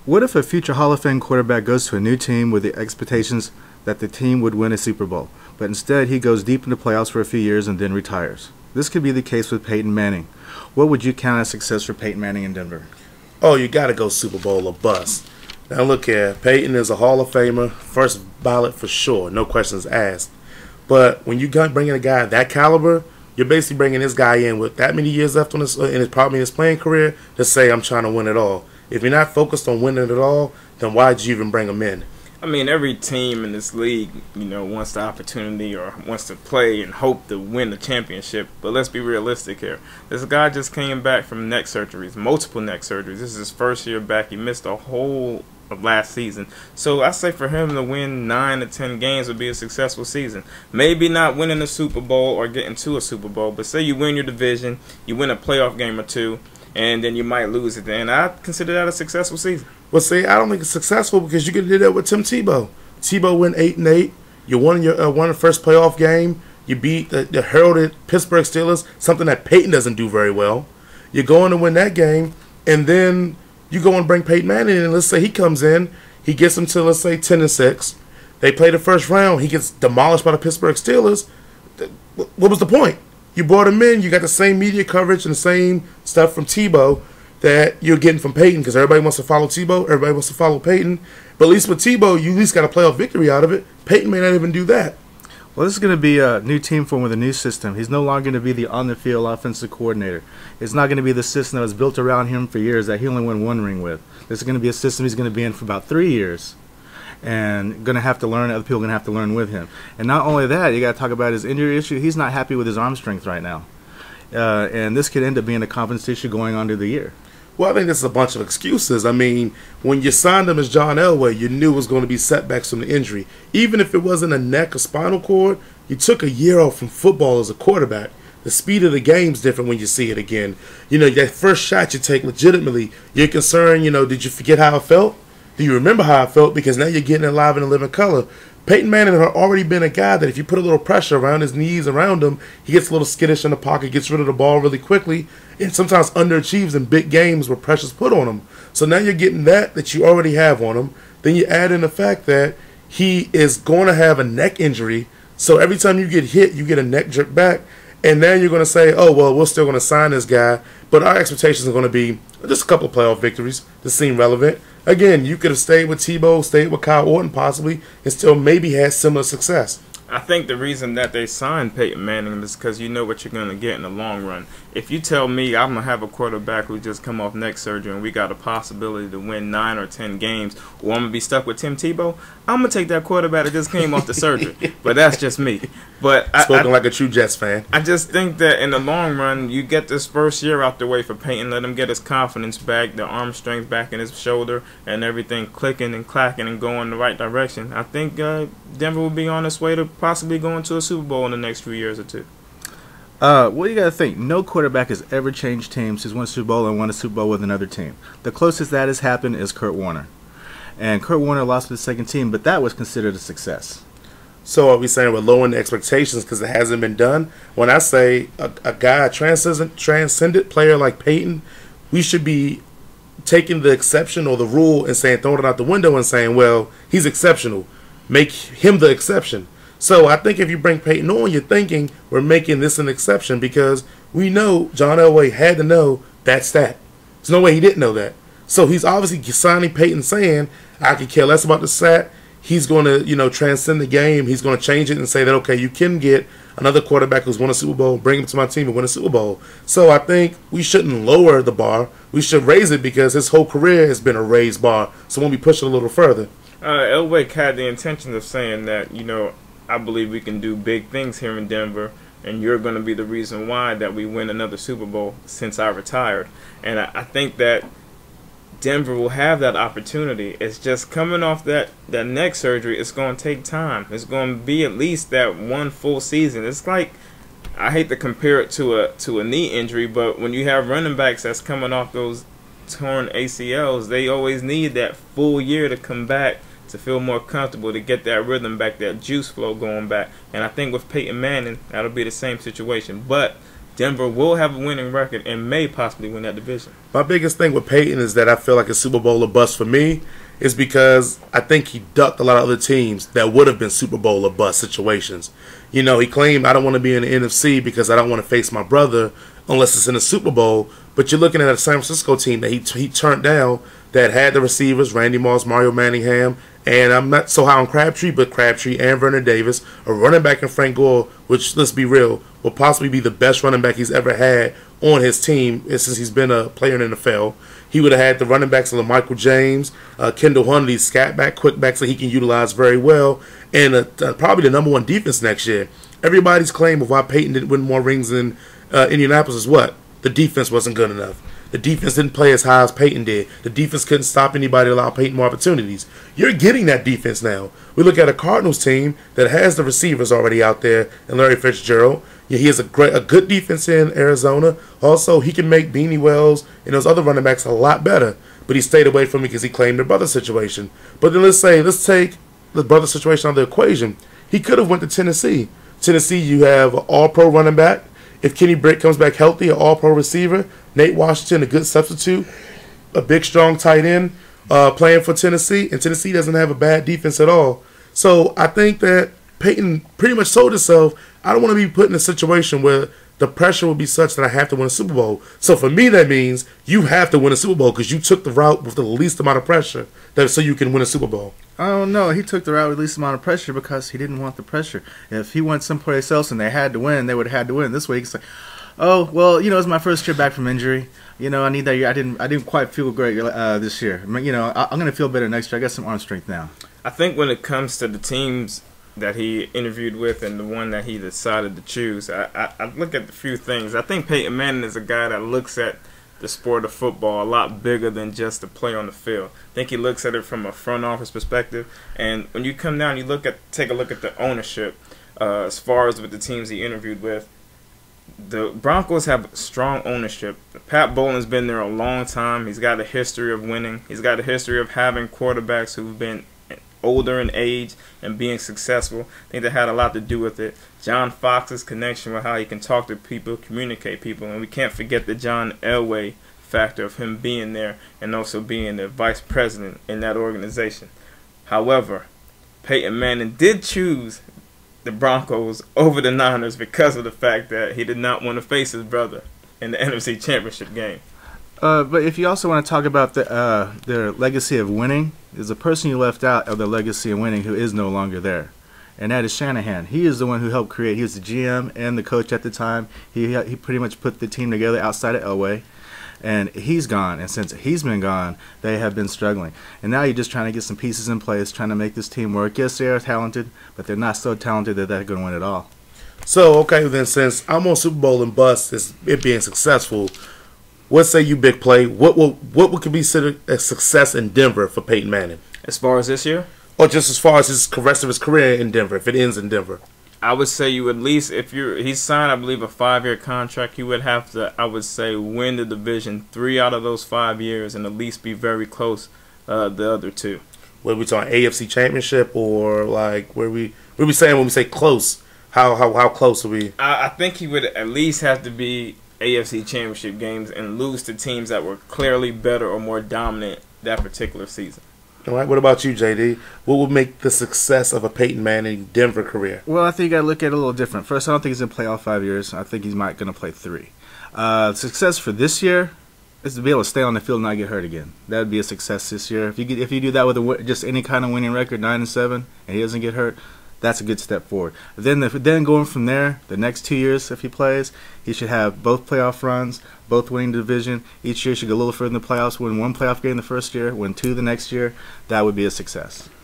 What if a future Hall of Fame quarterback goes to a new team with the expectations that the team would win a Super Bowl, but instead he goes deep into playoffs for a few years and then retires? This could be the case with Peyton Manning. What would you count as success for Peyton Manning in Denver? Oh, you got to go Super Bowl or bust. Now look here, Peyton is a Hall of Famer, first ballot for sure, no questions asked. But when you bring in a guy of that caliber, you're basically bringing this guy in with that many years left on probably his playing career to say, I'm trying to win it all. If you're not focused on winning it all, then why'd you even bring him in? I mean, every team in this league, wants the opportunity or wants to play and hope to win the championship. But let's be realistic here. This guy just came back from neck surgeries, multiple neck surgeries. This is his first year back. He missed a whole of last season. So I say for him to win 9 to 10 games would be a successful season. Maybe not winning a Super Bowl or getting to a Super Bowl, but say you win your division, you win a playoff game or two, and then you might lose it. Then I consider that a successful season. Well, see, I don't think it's successful because you could have did that with Tim Tebow. Tebow went 8-8. You won the first playoff game. You beat the heralded Pittsburgh Steelers, something that Peyton doesn't do very well. You're going to win that game, and then you go and bring Peyton Manning in, and let's say he comes in, he gets them to, let's say, 10-6. They play the first round. He gets demolished by the Pittsburgh Steelers. What was the point? You brought him in. You got the same media coverage and the same stuff from Tebow that you're getting from Peyton because everybody wants to follow Tebow. Everybody wants to follow Peyton. But at least with Tebow, you at least got a playoff victory out of it. Peyton may not even do that. Well, this is going to be a new team form with a new system. He's no longer going to be the on-the-field offensive coordinator. It's not going to be the system that was built around him for years that he only won one ring with. This is going to be a system he's going to be in for about 3 years and going to have to learn. Other people are going to have to learn with him. And not only that, you got to talk about his injury issue. He's not happy with his arm strength right now. And this could end up being a confidence issue going on to the year. Well, I think this is a bunch of excuses. I mean, when you signed him as John Elway, you knew it was going to be setbacks from the injury. Even if it wasn't a neck or spinal cord, you took a year off from football as a quarterback. The speed of the game's different when you see it again. That first shot you take legitimately, you're concerned, did you forget how it felt? Do you remember how it felt? Because now you're getting it live in a living color. Peyton Manning had already been a guy that if you put a little pressure around his knees, around him, he gets a little skittish in the pocket, gets rid of the ball really quickly, and sometimes underachieves in big games where pressure's put on him. So now you're getting that you already have on him. Then you add in the fact that he is going to have a neck injury. So every time you get hit, you get a neck jerk back. And now you're going to say, oh, well, we're still going to sign this guy. But our expectations are going to be just a couple of playoff victories to seem relevant. Again, you could have stayed with Tebow, stayed with Kyle Orton possibly, and still maybe had similar success. I think the reason that they signed Peyton Manning is because you know what you're going to get in the long run. If you tell me I'm going to have a quarterback who just come off neck surgery and we got a possibility to win 9 or 10 games, or I'm going to be stuck with Tim Tebow, I'm going to take that quarterback that just came off the surgery. But that's just me. But Spoken like a true Jets fan. I just think that in the long run, you get this first year out the way for Peyton, let him get his confidence back, the arm strength back in his shoulder, and everything clicking and clacking and going in the right direction. I think Denver will be on its way to possibly going to a Super Bowl in the next few years or two. Well, you got to think, no quarterback has ever changed teams. He's won a Super Bowl and won a Super Bowl with another team. The closest that has happened is Kurt Warner. And Kurt Warner lost to the second team, but that was considered a success. So are we saying we're lowering the expectations because it hasn't been done? When I say a guy, a transcendent player like Peyton, we should be taking the exception or the rule and saying, throwing it out the window and saying, well, he's exceptional. Make him the exception. So I think if you bring Peyton on, you're thinking we're making this an exception because we know John Elway had to know that's that. There's no way he didn't know that. So he's obviously signing Peyton saying, I could care less about the stat. He's going to, transcend the game. He's going to change it and say that, okay, you can get another quarterback who's won a Super Bowl, bring him to my team and win a Super Bowl. So I think we shouldn't lower the bar. We should raise it because his whole career has been a raised bar. So when we push it a little further. Elway had the intention of saying that, I believe we can do big things here in Denver, and you're going to be the reason why that we win another Super Bowl since I retired. And I think that Denver will have that opportunity. It's just coming off that neck surgery, it's going to take time. It's going to be at least that one full season. It's like, I hate to compare it to a knee injury, but when you have running backs that's coming off those torn ACLs, they always need that full year to come back to feel more comfortable, to get that rhythm back, that juice flow going back. And I think with Peyton Manning, that'll be the same situation. But Denver will have a winning record and may possibly win that division. My biggest thing with Peyton is that I feel like a Super Bowl or bust for me is because I think he ducked a lot of other teams that would have been Super Bowl or bust situations. You know, he claimed, I don't want to be in the NFC because I don't want to face my brother unless it's in the Super Bowl. But you're looking at a San Francisco team that he turned down that had the receivers, Randy Moss, Mario Manningham, and I'm not so high on Crabtree, but Crabtree and Vernon Davis, a running back in Frank Gore, which, let's be real, will possibly be the best running back he's ever had on his team since he's been a player in the NFL. He would have had the running backs of Michael James, Kendall Huntley, scat back, quick backs that he can utilize very well, and probably the number one defense next year. Everybody's claim of why Peyton didn't win more rings in Indianapolis is what? The defense wasn't good enough. The defense didn't play as high as Peyton did. The defense couldn't stop anybody to allow Peyton more opportunities. You're getting that defense now. We look at a Cardinals team that has the receivers already out there, and Larry Fitzgerald. Yeah, he has a good defense in Arizona. Also, he can make Beanie Wells and those other running backs a lot better. But he stayed away from it because he claimed the brother situation. But then let's take the brother situation out of the equation. He could have went to Tennessee. Tennessee, you have an all-pro running back. If Kenny Britt comes back healthy, an all-pro receiver. Nate Washington, a good substitute. A big, strong tight end playing for Tennessee. And Tennessee doesn't have a bad defense at all. So I think that Peyton pretty much told himself, I don't want to be put in a situation where the pressure will be such that I have to win a Super Bowl. So for me, that means you have to win a Super Bowl because you took the route with the least amount of pressure so you can win a Super Bowl. Oh, no, he took the route with the least amount of pressure because he didn't want the pressure. If he went someplace else and they had to win, they would have had to win. This week, it's like, oh, well, you know, it's my first year back from injury. You know, I need that year. I didn't quite feel great this year. You know, I'm going to feel better next year. I got some arm strength now. I think when it comes to the teams that he interviewed with and the one that he decided to choose, I look at a few things. I think Peyton Manning is a guy that looks at the sport of football a lot bigger than just the play on the field. I think he looks at it from a front office perspective. And when you come down, take a look at the ownership as far as with the teams he interviewed with. The Broncos have strong ownership. Pat Bowlen's been there a long time. He's got a history of winning. He's got a history of having quarterbacks who've been older in age and being successful. I think that had a lot to do with it. John Fox's connection with how he can talk to people, communicate people, and we can't forget the John Elway factor of him being there and also being the vice president in that organization. However, Peyton Manning did choose the Broncos over the Niners because of the fact that he did not want to face his brother in the NFC Championship game. But if you also want to talk about their legacy of winning, there's a person you left out of their legacy of winning who is no longer there, and that is Shanahan. He is the one who helped create. He was the GM and the coach at the time. He pretty much put the team together outside of Elway, and he's gone. And since he's been gone, they have been struggling. And now you're just trying to get some pieces in place, trying to make this team work. Yes, they are talented, but they're not so talented that they're going to win it all. So, okay, then since I'm on Super Bowl and bust, is it being successful, what say you, Big Play? What could be considered a success in Denver for Peyton Manning? As far as this year? Or just as far as the rest of his career in Denver, if it ends in Denver? I would say you at least, he's signed, I believe, a 5-year contract, he would have to, I would say, win the division 3 out of those 5 years and at least be very close the other 2. What are we talking, AFC Championship, or like what are we saying when we say close? How close are we? I think he would at least have to be AFC Championship games and lose to teams that were clearly better or more dominant that particular season. All right. What about you, JD? What would make the success of a Peyton Manning Denver career? Well, I think you got to look at it a little different. First, I don't think he's going to play all 5 years. I think he's going to play 3. Success for this year is to be able to stay on the field and not get hurt again. That would be a success this year. If you do that with just any kind of winning record, 9-7, and he doesn't get hurt, that's a good step forward. Then going from there, the next 2 years, if he plays, he should have both playoff runs, both winning the division. Each year should go a little further in the playoffs, win 1 playoff game the first year, win 2 the next year. That would be a success.